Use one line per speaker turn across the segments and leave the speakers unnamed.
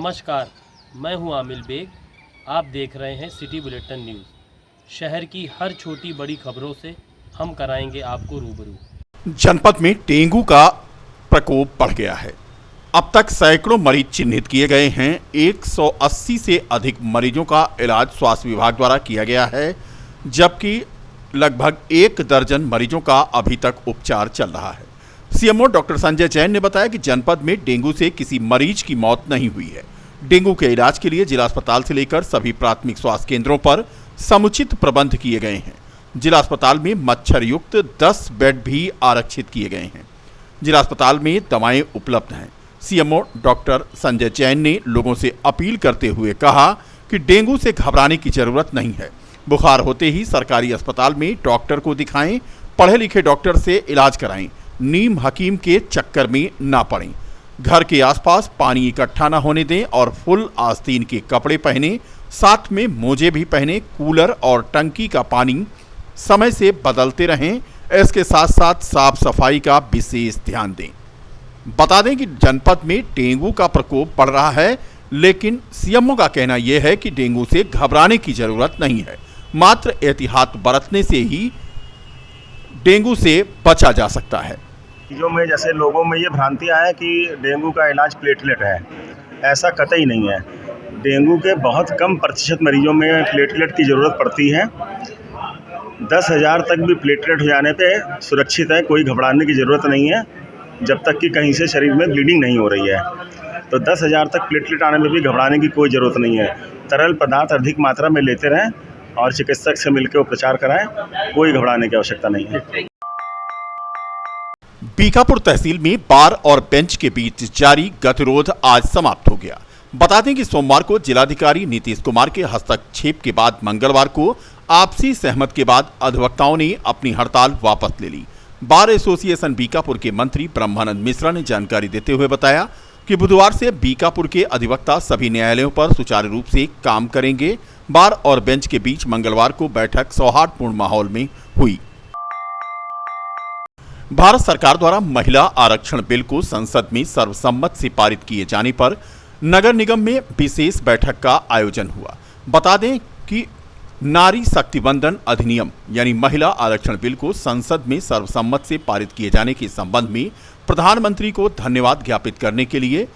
नमस्कार, मैं हूं आमिल बेग। आप देख रहे हैं सिटी बुलेटिन न्यूज़। शहर की हर छोटी बड़ी खबरों से हम कराएंगे आपको रूबरू।
जनपद में डेंगू का प्रकोप बढ़ गया है। अब तक सैकड़ों मरीज चिन्हित किए गए हैं। 180 से अधिक मरीजों का इलाज स्वास्थ्य विभाग द्वारा किया गया है, जबकि लगभग 1 दर्जन मरीजों का अभी तक उपचार चल रहा है। सीएमओ डॉक्टर संजय जैन ने बताया कि जनपद में डेंगू से किसी मरीज की मौत नहीं हुई है। डेंगू के इलाज के लिए जिला अस्पताल से लेकर सभी प्राथमिक स्वास्थ्य केंद्रों पर समुचित प्रबंध किए गए हैं। जिला अस्पताल में मच्छर युक्त 10 बेड भी आरक्षित किए गए हैं। जिला अस्पताल में दवाएं उपलब्ध हैं। सीएमओ डॉक्टर संजय जैन ने लोगों से अपील करते हुए कहा कि डेंगू से घबराने की जरूरत नहीं है। बुखार होते ही सरकारी अस्पताल में डॉक्टर को दिखाएं, पढ़े लिखे डॉक्टर से इलाज कराएं, नीम हकीम के चक्कर में ना पड़ें। घर के आसपास पानी इकट्ठा ना होने दें और फुल आस्तीन के कपड़े पहने, साथ में मोजे भी पहने। कूलर और टंकी का पानी समय से बदलते रहें। इसके साथ साथ साफ सफाई का विशेष ध्यान दें। बता दें कि जनपद में डेंगू का प्रकोप बढ़ रहा है, लेकिन सीएमओ का कहना यह है कि डेंगू से घबराने की जरूरत नहीं है, मात्र एहतियात बरतने से ही डेंगू से बचा जा सकता है।
चीज़ों में जैसे लोगों में ये भ्रांतियाँ हैं कि डेंगू का इलाज प्लेटलेट है, ऐसा कतई नहीं है। डेंगू के बहुत कम प्रतिशत मरीजों में प्लेटलेट की ज़रूरत पड़ती है। 10,000 तक भी प्लेटलेट हो जाने पे सुरक्षित है, कोई घबराने की ज़रूरत नहीं है, जब तक कि कहीं से शरीर में ब्लीडिंग नहीं हो रही है। तो 10,000 तक प्लेटलेट आने में भी घबराने की कोई ज़रूरत नहीं है। तरल पदार्थ अधिक मात्रा में लेते रहें और चिकित्सक से मिलकर उपचार कराएं, कोई घबराने की आवश्यकता नहीं है।
बीकापुर तहसील में बार और बेंच के बीच जारी गतिरोध आज समाप्त हो गया। बता दें कि सोमवार को जिलाधिकारी नीतीश कुमार के हस्तक्षेप के बाद मंगलवार को आपसी सहमत के बाद अधिवक्ताओं ने अपनी हड़ताल वापस ले ली। बार एसोसिएशन बीकापुर के मंत्री ब्रह्मानंद मिश्रा ने जानकारी देते हुए बताया कि बुधवार से बीकापुर के अधिवक्ता सभी न्यायालयों पर सुचारू रूप से काम करेंगे। बार और बेंच के बीच मंगलवार को बैठक सौहार्दपूर्ण माहौल में हुई। भारत सरकार द्वारा महिला आरक्षण बिल को संसद में सर्वसम्मत से पारित किए जाने पर नगर निगम में विशेष बैठक का आयोजन हुआ। बता दें कि नारी शक्ति वंदन अधिनियम यानी महिला आरक्षण बिल को संसद में सर्वसम्मत से पारित किए जाने के संबंध में प्रधानमंत्री को धन्यवाद ज्ञापित करने के लिए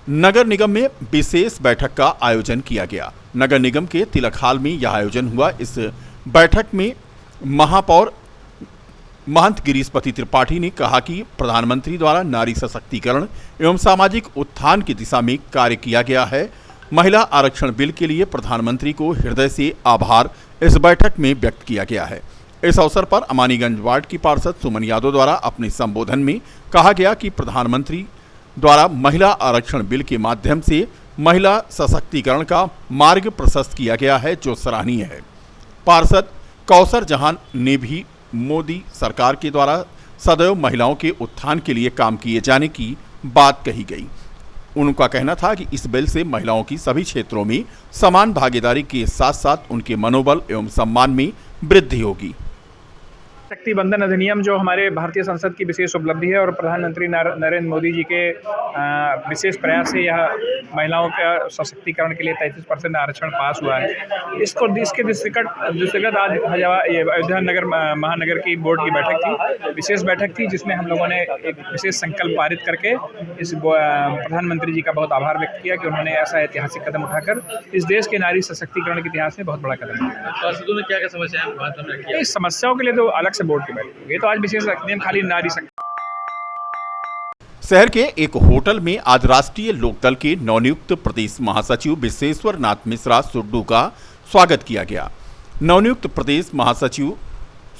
नगर निगम में विशेष बैठक का आयोजन किया गया। नगर निगम के तिलक हाल में यह आयोजन हुआ। इस बैठक में महापौर महंत गिरीशपति त्रिपाठी ने कहा कि प्रधानमंत्री द्वारा नारी सशक्तिकरण एवं सामाजिक उत्थान की दिशा में कार्य किया गया है। महिला आरक्षण बिल के लिए प्रधानमंत्री को हृदय से आभार इस बैठक में व्यक्त किया गया है। इस अवसर पर अमानीगंज वार्ड की पार्षद सुमन यादव द्वारा अपने संबोधन में कहा गया कि प्रधानमंत्री द्वारा महिला आरक्षण बिल के माध्यम से महिला सशक्तिकरण का मार्ग प्रशस्त किया गया है, जो सराहनीय है। पार्षद कौसर जहां ने भी मोदी सरकार के द्वारा सदैव महिलाओं के उत्थान के लिए काम किए जाने की बात कही गई। उनका कहना था कि इस बिल से महिलाओं की सभी क्षेत्रों में समान भागीदारी के साथ साथ उनके मनोबल एवं सम्मान में वृद्धि होगी।
शक्ति बंधन अधिनियम जो हमारे भारतीय संसद की विशेष उपलब्धि है और प्रधानमंत्री नरेंद्र मोदी जी के विशेष प्रयास से यह महिलाओं का सशक्तिकरण के लिए 33% आरक्षण पास हुआ है। इसके दृष्टिगत आज अयोध्या नगर महानगर की बोर्ड की बैठक थी, विशेष बैठक थी, जिसमें हम लोगों ने एक विशेष संकल्प पारित करके इस प्रधानमंत्री जी का बहुत आभार व्यक्त किया कि उन्होंने ऐसा ऐतिहासिक कदम उठाकर इस देश के नारी सशक्तिकरण के इतिहास में बहुत बड़ा कदम उठाया।
पार्षदों ने क्या समस्या
इस समस्याओं के लिए तो अलग से बोर्ड की बैठक हुई। ये तो आज विशेष नियम खाली नारी शक्ति।
शहर के एक होटल में आज राष्ट्रीय लोकदल के नवनियुक्त प्रदेश महासचिव विश्वेश्वर नाथ मिश्रा सुड्डू का स्वागत किया गया। नवनियुक्त प्रदेश महासचिव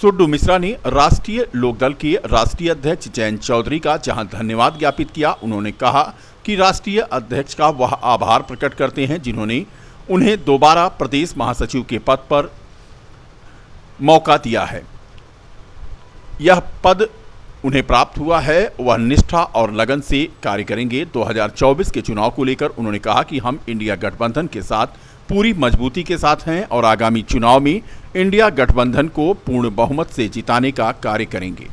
सुड्डू मिश्रा ने राष्ट्रीय लोकदल के राष्ट्रीय अध्यक्ष जयंत चौधरी का जहां धन्यवाद ज्ञापित किया, उन्होंने कहा कि राष्ट्रीय अध्यक्ष का वह आभार प्रकट करते हैं जिन्होंने उन्हें दोबारा प्रदेश महासचिव के पद पर मौका दिया है। यह पद उन्हें प्राप्त हुआ है, वह निष्ठा और लगन से कार्य करेंगे। 2024 के चुनाव को लेकर उन्होंने कहा कि हम इंडिया गठबंधन के साथ पूरी मजबूती के साथ हैं और आगामी चुनाव में इंडिया गठबंधन को पूर्ण बहुमत से जिताने का कार्य करेंगे।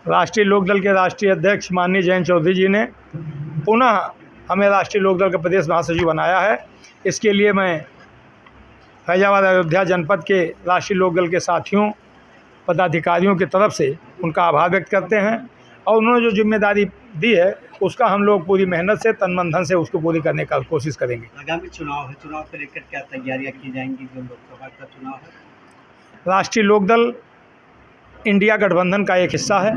राष्ट्रीय लोकदल के राष्ट्रीय अध्यक्ष माननीय जयंत चौधरी जी ने पुनः हमें राष्ट्रीय लोकदल का प्रदेश महासचिव बनाया है। इसके लिए मैं फैजाबाद अयोध्या जनपद के राष्ट्रीय लोकदल के साथियों पदाधिकारियों की तरफ से उनका आभार व्यक्त करते हैं और उन्होंने जो जिम्मेदारी दी है उसका हम लोग पूरी मेहनत से तन मन धन से उसको पूरी करने का कोशिश करेंगे।
आगामी चुनाव है, चुनाव को लेकर क्या तैयारियां की जाएंगी? जो लोकसभा का चुनाव है,
राष्ट्रीय लोकदल इंडिया गठबंधन का एक हिस्सा है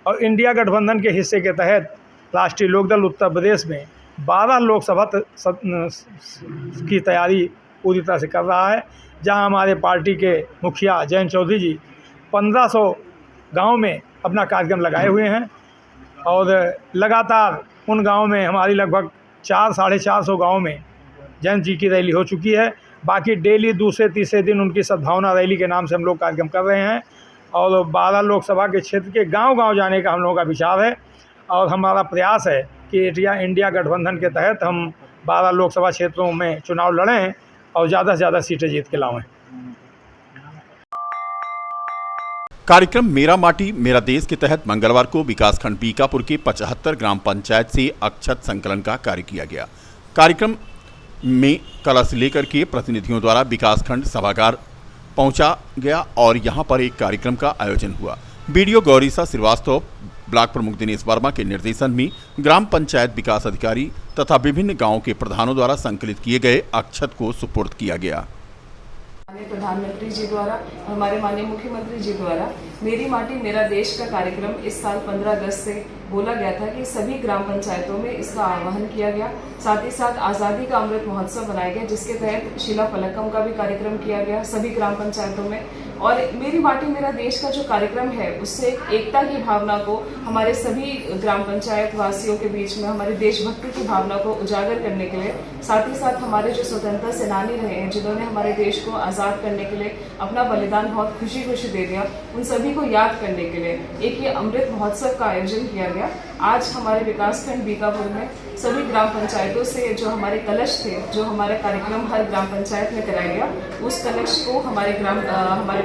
और इंडिया गठबंधन के हिस्से के तहत राष्ट्रीय लोकदल उत्तर प्रदेश में 12 लोकसभा की तैयारी पूरी तरह से कर रहा है, जहां हमारे पार्टी के मुखिया जयंत चौधरी जी 1500 गांव में अपना कार्यक्रम लगाए हुए हैं और लगातार उन गांव में हमारी लगभग 400-450 गाँव में जयंत जी की रैली हो चुकी है। बाकी डेली दूसरे तीसरे दिन उनकी सद्भावना रैली के नाम से हम लोग कार्यक्रम कर रहे हैं और 12 लोकसभा के क्षेत्र के गांव-गांव जाने का हम लोगों का विचार है और हमारा प्रयास है कि इंडिया गठबंधन के तहत हम 12 लोकसभा क्षेत्रों में चुनाव लड़ें और ज़्यादा से ज़्यादा सीटें जीत के लाएं।
कार्यक्रम मेरा माटी मेरा देश के तहत मंगलवार को विकासखंड बीकापुर के 75 ग्राम पंचायत से अक्षत संकलन का कार्य किया गया। कार्यक्रम में कलश लेकर के प्रतिनिधियों द्वारा विकासखंड सभागार पहुंचा गया और यहां पर एक कार्यक्रम का आयोजन हुआ। बीडीओ गौरीसा श्रीवास्तव, ब्लॉक प्रमुख दिनेश वर्मा के निर्देशन में ग्राम पंचायत विकास अधिकारी तथा विभिन्न गांवों के प्रधानों द्वारा संकलित किए गए अक्षत को सुपुर्द किया गया।
माननीय प्रधानमंत्री जी द्वारा और हमारे माननीय मुख्यमंत्री जी द्वारा मेरी माटी मेरा देश का कार्यक्रम इस साल 15 अगस्त से बोला गया था कि सभी ग्राम पंचायतों में इसका आह्वान किया गया। साथ ही साथ आज़ादी का अमृत महोत्सव बनाया गया, जिसके तहत शिला फलकम का भी कार्यक्रम किया गया सभी ग्राम पंचायतों में। और मेरी माटी मेरा देश का जो कार्यक्रम है उससे एकता की भावना को हमारे सभी ग्राम पंचायत वासियों के बीच में हमारी देशभक्ति की भावना को उजागर करने के लिए, साथ ही साथ हमारे जो स्वतंत्रता सेनानी रहे हैं जिन्होंने हमारे देश को आज़ाद करने के लिए अपना बलिदान बहुत खुशी खुशी दे दिया, उन सभी को याद करने के लिए एक ये अमृत महोत्सव का आयोजन किया गया। आज हमारे विकासखंड बीकापुर में सभी ग्राम पंचायतों से जो हमारे कलश थे, जो हमारा कार्यक्रम हर ग्राम पंचायत में कराया गया, उस कलश को हमारे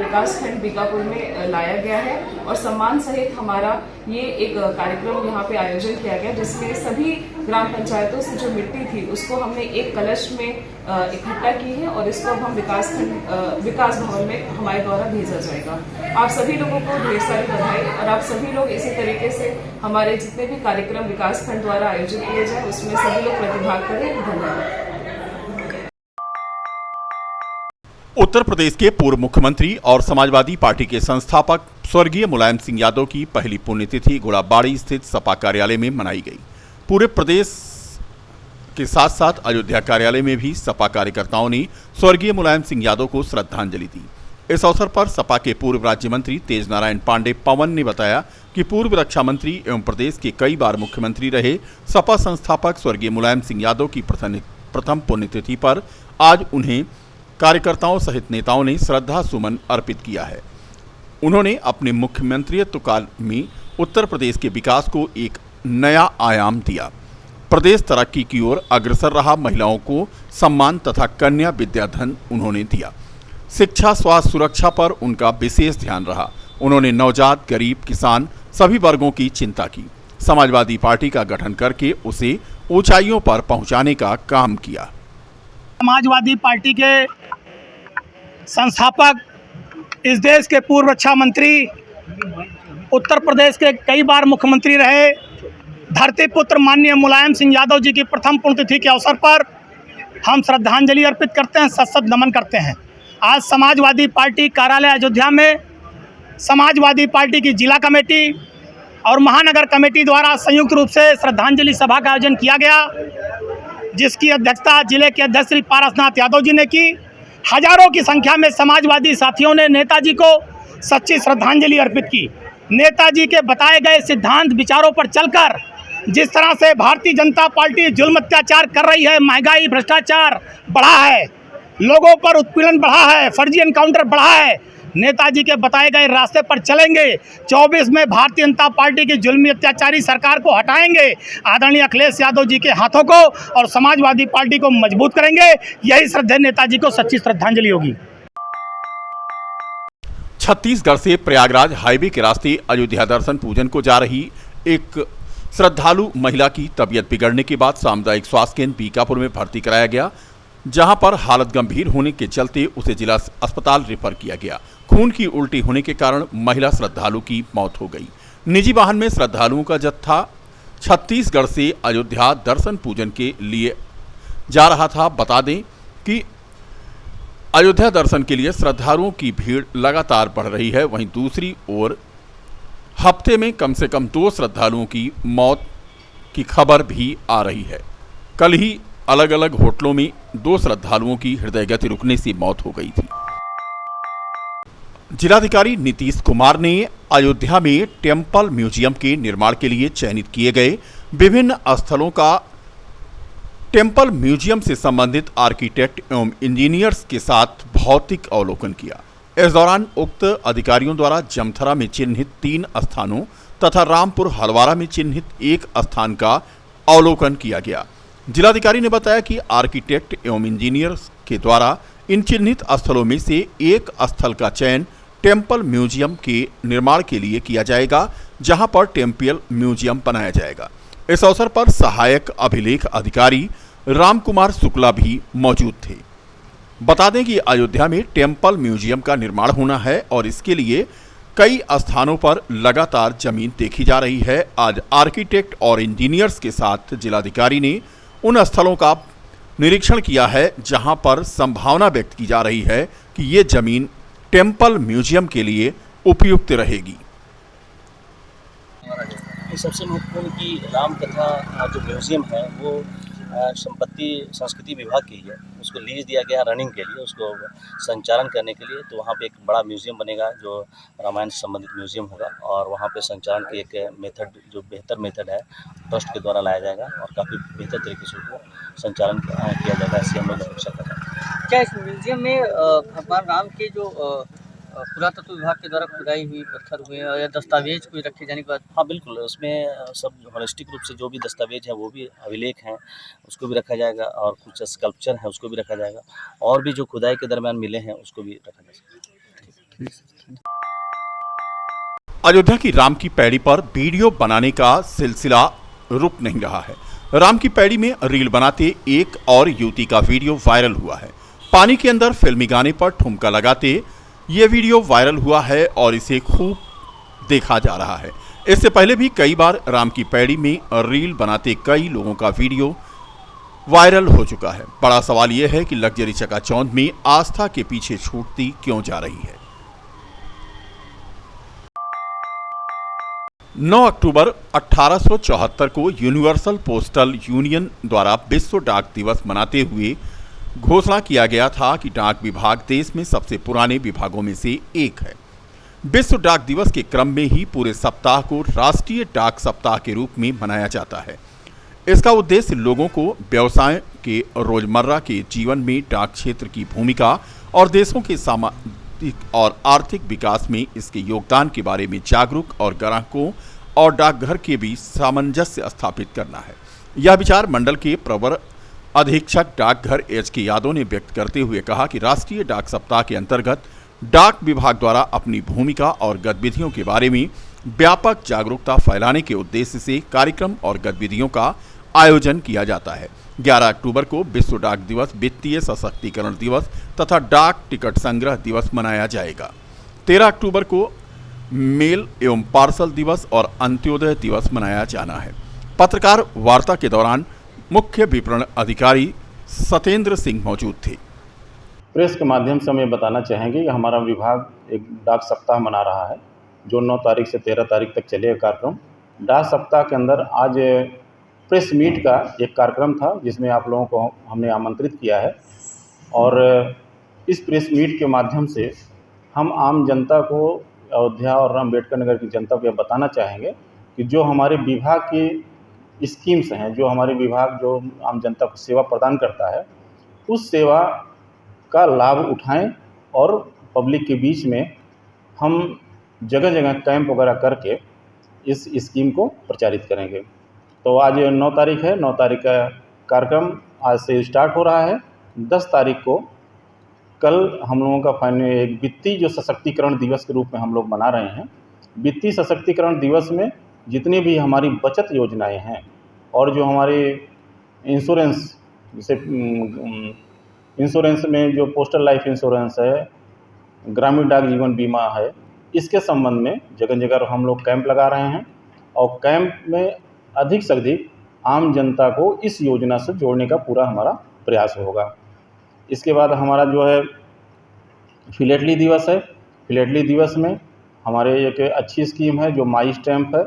विकासखंड बीकापुर में लाया गया है और सम्मान सहित हमारा ये एक कार्यक्रम यहाँ पे आयोजन किया गया, जिसमें सभी ग्राम पंचायतों से जो मिट्टी थी उसको हमने एक कलश में इकट्ठा की है और इसको हम विकास भवन में हमारे द्वारा भेजा जाएगा। आप सभी लोगों को ढेर सारी बधाई और आप सभी लोग इसी तरीके से हमारे जितने भी कार्यक्रम विकासखंड द्वारा आयोजित किए जाए उसमें सभी लोग प्रतिभाग करें। धन्यवाद।
उत्तर प्रदेश के पूर्व मुख्यमंत्री और समाजवादी पार्टी के संस्थापक स्वर्गीय मुलायम सिंह यादव की पहली पुण्यतिथि गुड़ाबाड़ी स्थित सपा कार्यालय में मनाई गई। पूरे प्रदेश के साथ साथ अयोध्या कार्यालय में भी सपा कार्यकर्ताओं ने स्वर्गीय मुलायम सिंह यादव को श्रद्धांजलि दी। इस अवसर पर सपा के पूर्व राज्य मंत्री तेज नारायण पांडे पवन ने बताया कि पूर्व रक्षा मंत्री एवं प्रदेश के कई बार मुख्यमंत्री रहे सपा संस्थापक स्वर्गीय मुलायम सिंह यादव की प्रथम पुण्यतिथि पर आज उन्हें कार्यकर्ताओं सहित नेताओं ने श्रद्धा सुमन अर्पित किया है। उन्होंने अपने मुख्यमंत्रित्व काल में उत्तर प्रदेश के विकास को एक नया आयाम दिया। प्रदेश तरक्की की ओर अग्रसर रहा। महिलाओं को सम्मान तथा कन्या विद्याधन उन्होंने दिया। शिक्षा, स्वास्थ्य, सुरक्षा पर उनका विशेष ध्यान रहा। उन्होंने नवजात, गरीब, किसान सभी वर्गों की चिंता की। समाजवादी पार्टी का गठन करके उसे ऊंचाइयों पर पहुंचाने का काम किया।
समाजवादी पार्टी के संस्थापक, इस देश के पूर्व रक्षा मंत्री, उत्तर प्रदेश के कई बार मुख्यमंत्री रहे, धरती पुत्र माननीय मुलायम सिंह यादव जी की प्रथम पुण्यतिथि के अवसर पर हम श्रद्धांजलि अर्पित करते हैं, सत नमन करते हैं। आज समाजवादी पार्टी कार्यालय अयोध्या में समाजवादी पार्टी की जिला कमेटी और महानगर कमेटी द्वारा संयुक्त रूप से श्रद्धांजलि सभा का आयोजन किया गया, जिसकी अध्यक्षता जिले के अध्यक्ष श्री पारसनाथ यादव जी ने की। हजारों की संख्या में समाजवादी साथियों ने नेताजी को सच्ची श्रद्धांजलि अर्पित की। नेताजी के बताए गए सिद्धांत विचारों पर चलकर जिस तरह से भारतीय जनता पार्टी जुल्म अत्याचार कर रही है, महंगाई, भ्रष्टाचार बढ़ा है, लोगों पर उत्पीड़न बढ़ा है, फर्जी एनकाउंटर बढ़ा है, नेताजी के बताए गए रास्ते पर चलेंगे। 24 में भारतीय जनता पार्टी की जुल्मी अत्याचारी सरकार को हटाएंगे, आदरणीय अखिलेश यादव जी के हाथों को, और समाजवादी पार्टी को मजबूत करेंगे। यही श्रद्धेय नेताजी को सच्ची श्रद्धांजलि होगी।
छत्तीसगढ़ से प्रयागराज हाईवे के रास्ते अयोध्या दर्शन पूजन को जा रही एक श्रद्धालु महिला की तबीयत बिगड़ने के बाद सामुदायिक स्वास्थ्य केंद्र बीकापुर में भर्ती कराया गया, जहां पर हालत गंभीर होने के चलते उसे जिला अस्पताल रेफर किया गया। खून की उल्टी होने के कारण महिला श्रद्धालु की मौत हो गई। निजी वाहन में श्रद्धालुओं का जत्था छत्तीसगढ़ से अयोध्या दर्शन पूजन के लिए जा रहा था। बता दें कि अयोध्या दर्शन के लिए श्रद्धालुओं की भीड़ लगातार बढ़ रही है। वहीं दूसरी ओर हफ्ते में कम से कम 2 श्रद्धालुओं की मौत की खबर भी आ रही है। कल ही अलग अलग होटलों में 2 श्रद्धालुओं की हृदय गति रुकने से मौत हो गई थी। जिलाधिकारी नीतीश कुमार ने अयोध्या में टेम्पल म्यूजियम के निर्माण के लिए चयनित किए गए विभिन्न स्थलों का टेम्पल म्यूजियम से संबंधित आर्किटेक्ट एवं इंजीनियर्स के साथ भौतिक अवलोकन किया। इस दौरान उक्त अधिकारियों द्वारा जमथरा में चिन्हित 3 स्थानों तथा रामपुर हलवारा में चिन्हित 1 स्थान का अवलोकन किया गया। जिलाधिकारी ने बताया कि आर्किटेक्ट एवं इंजीनियर्स के द्वारा इन चिन्हित स्थलों में से एक स्थल का चयन टेम्पल म्यूजियम के निर्माण के लिए किया जाएगा, जहां पर टेम्पल म्यूजियम बनाया जाएगा। इस अवसर पर सहायक अभिलेख अधिकारी रामकुमार शुक्ला भी मौजूद थे। बता दें कि अयोध्या में टेम्पल म्यूजियम का निर्माण होना है और इसके लिए कई स्थानों पर लगातार जमीन देखी जा रही है। आज आर्किटेक्ट और इंजीनियर्स के साथ जिलाधिकारी ने उन स्थलों का निरीक्षण किया है जहां पर संभावना व्यक्त की जा रही है कि ये जमीन टेम्पल म्यूजियम के लिए उपयुक्त रहेगी।
सबसे महत्वपूर्ण कि राम कथा जो म्यूजियम है वो संपत्ति संस्कृति विभाग की है। उसको लीज दिया गया रनिंग के लिए, उसको संचालन करने के लिए। तो वहाँ पे एक बड़ा म्यूजियम बनेगा जो रामायण से संबंधित म्यूजियम होगा और वहाँ पे संचालन के एक मेथड जो बेहतर मेथड है ट्रस्ट के द्वारा लाया जाएगा और काफ़ी बेहतर तरीके से उसको संचालन किया जाएगा। ऐसी हम लोग अपेक्षा कर रहे हैं।
क्या इस म्यूजियम में भगवान राम के जो पुरातत्व विभाग के द्वारा खुदाई हुई पत्थर हुए या दस्तावेज कोई रखे जाने के बाद?
हाँ बिल्कुल, उसमें सब होलिस्टिक रूप से जो भी दस्तावेज है वो भी अभिलेख हैं उसको भी रखा जाएगा और कुछ स्कल्पचर है उसको भी रखा जाएगा और भी जो खुदाई के दरमियान मिले हैं उसको भी रखा जाएगा।
अयोध्या की राम की पैड़ी पर वीडियो बनाने का सिलसिला रुक नहीं रहा है। राम की पैड़ी में रील बनाते एक और युवती का वीडियो वायरल हुआ है। पानी के अंदर फिल्मी गाने पर ठुमका लगाते ये वीडियो वायरल हुआ है और इसे खूब देखा जा रहा है। इससे पहले भी कई बार राम की पैड़ी में रील बनाते कई लोगों का वीडियो वायरल हो चुका है। बड़ा सवाल यह है कि लग्जरी चकाचौंध में आस्था के पीछे छूटती क्यों जा रही है। 9 अक्टूबर 1874 को यूनिवर्सल पोस्टल यूनियन द्वारा विश्व डाक दिवस मनाते हुए घोषणा किया गया था कि डाक विभाग देश में सबसे पुराने विभागों में से एक है। विश्व डाक दिवस के क्रम में ही पूरे सप्ताह को राष्ट्रीय डाक सप्ताह के रूप में मनाया जाता है। इसका उद्देश्य लोगों को व्यवसाय के रोजमर्रा के जीवन में डाक क्षेत्र की भूमिका और देशों के सामाजिक और आर्थिक विकास में इसके योगदान के बारे में जागरूक और ग्राहकों और डाकघर के बीच सामंजस्य स्थापित करना है। यह विचार मंडल के प्रवर अधीक्षक डाकघर एच.के. यादव ने व्यक्त करते हुए कहा कि राष्ट्रीय डाक सप्ताह के अंतर्गत डाक विभाग द्वारा अपनी भूमिका और गतिविधियों के बारे में व्यापक जागरूकता फैलाने के उद्देश्य से कार्यक्रम और गतिविधियों का आयोजन किया जाता है। 11 अक्टूबर को विश्व डाक दिवस, वित्तीय सशक्तिकरण दिवस तथा डाक टिकट संग्रह दिवस मनाया जाएगा। 13 अक्टूबर को मेल एवं पार्सल दिवस और अंत्योदय दिवस मनाया जाना है। पत्रकार वार्ता के दौरान मुख्य विपणन अधिकारी सत्येंद्र सिंह मौजूद थे।
प्रेस के माध्यम से हम ये बताना चाहेंगे कि हमारा विभाग एक डाक सप्ताह मना रहा है जो 9 तारीख से 13 तारीख तक चलेगा कार्यक्रम। डाक सप्ताह के अंदर आज प्रेस मीट का एक कार्यक्रम था जिसमें आप लोगों को हमने आमंत्रित किया है और इस प्रेस मीट के माध्यम से हम आम जनता को, अयोध्या और अम्बेडकर नगर की जनता को यह बताना चाहेंगे कि जो हमारे विभाग की स्कीम्स हैं, जो हमारे विभाग जो आम जनता को सेवा प्रदान करता है, उस सेवा का लाभ उठाएं और पब्लिक के बीच में हम जगह जगह कैंप वगैरह करके इस स्कीम को प्रचारित करेंगे। तो आज 9 तारीख है, 9 तारीख का कार्यक्रम आज से स्टार्ट हो रहा है। 10 तारीख को कल हम लोगों का फाइनल एक वित्तीय जो सशक्तिकरण दिवस के रूप में हम लोग मना रहे हैं। वित्तीय सशक्तिकरण दिवस में जितनी भी हमारी बचत योजनाएं हैं और जो हमारे इंश्योरेंस, जैसे इंश्योरेंस में जो पोस्टल लाइफ इंश्योरेंस है, ग्रामीण डाक जीवन बीमा है, इसके संबंध में जगह जगह हम लोग कैंप लगा रहे हैं और कैंप में अधिक से अधिक आम जनता को इस योजना से जोड़ने का पूरा हमारा प्रयास होगा। इसके बाद हमारा जो है फिलेटली दिवस है। फिलेटली दिवस में हमारे एक अच्छी स्कीम है जो माई स्टैम्प है,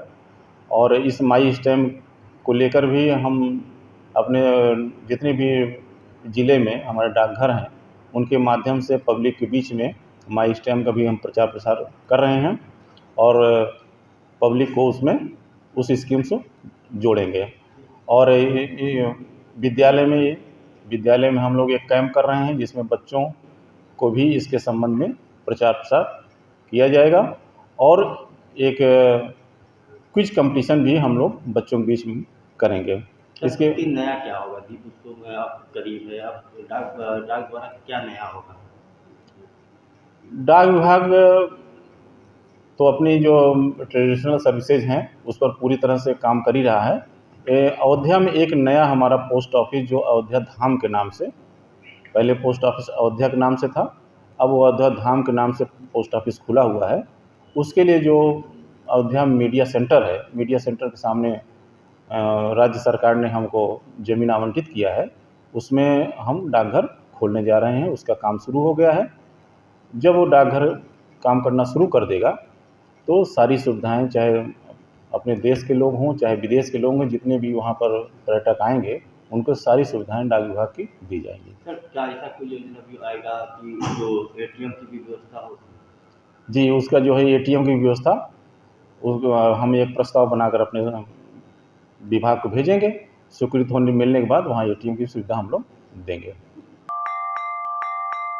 और इस माई स्टैम्प को लेकर भी हम अपने जितने भी ज़िले में हमारे डाकघर हैं उनके माध्यम से पब्लिक के बीच में माई स्टैम्प का भी हम प्रचार प्रसार कर रहे हैं और पब्लिक को उसमें उस स्कीम से जोड़ेंगे। और विद्यालय में हम लोग एक कैंप कर रहे हैं जिसमें बच्चों को भी इसके संबंध में प्रचार प्रसार किया जाएगा और एक क्विज कंपटीशन भी हम लोग बच्चों के बीच में करेंगे। इसके
नया क्या होगा दीप उत्सव में आप करीब है, आप डाक द्वारा क्या नया होगा?
डाक विभाग तो अपनी जो ट्रेडिशनल सर्विसेज हैं उस पर पूरी तरह से काम कर ही रहा है। अयोध्या में एक नया हमारा पोस्ट ऑफिस जो अयोध्या धाम के नाम से, पहले पोस्ट ऑफिस अयोध्या के नाम से था, अब वो अयोध्या धाम के नाम से पोस्ट ऑफिस खुला हुआ है। उसके लिए जो अयोध्या मीडिया सेंटर है, मीडिया सेंटर के सामने राज्य सरकार ने हमको ज़मीन आवंटित किया है, उसमें हम डाकघर खोलने जा रहे हैं। उसका काम शुरू हो गया है। जब वो डाकघर काम करना शुरू कर देगा तो सारी सुविधाएं, चाहे अपने देश के लोग हों चाहे विदेश के लोग हों, जितने भी वहाँ पर पर्यटक आएंगे उनको सारी सुविधाएं डाक विभाग की दी जाएंगी।
सर, क्या ऐसा कोई योजना भी आएगा कि जो एटीएम की भी व्यवस्था हो?
जी, उसका जो है एटीएम की व्यवस्था हम एक प्रस्ताव बनाकर अपने विभाग को भेजेंगे। स्वीकृत होने मिलने के बाद वहाँ एटीएम की सुविधा हम लोग देंगे।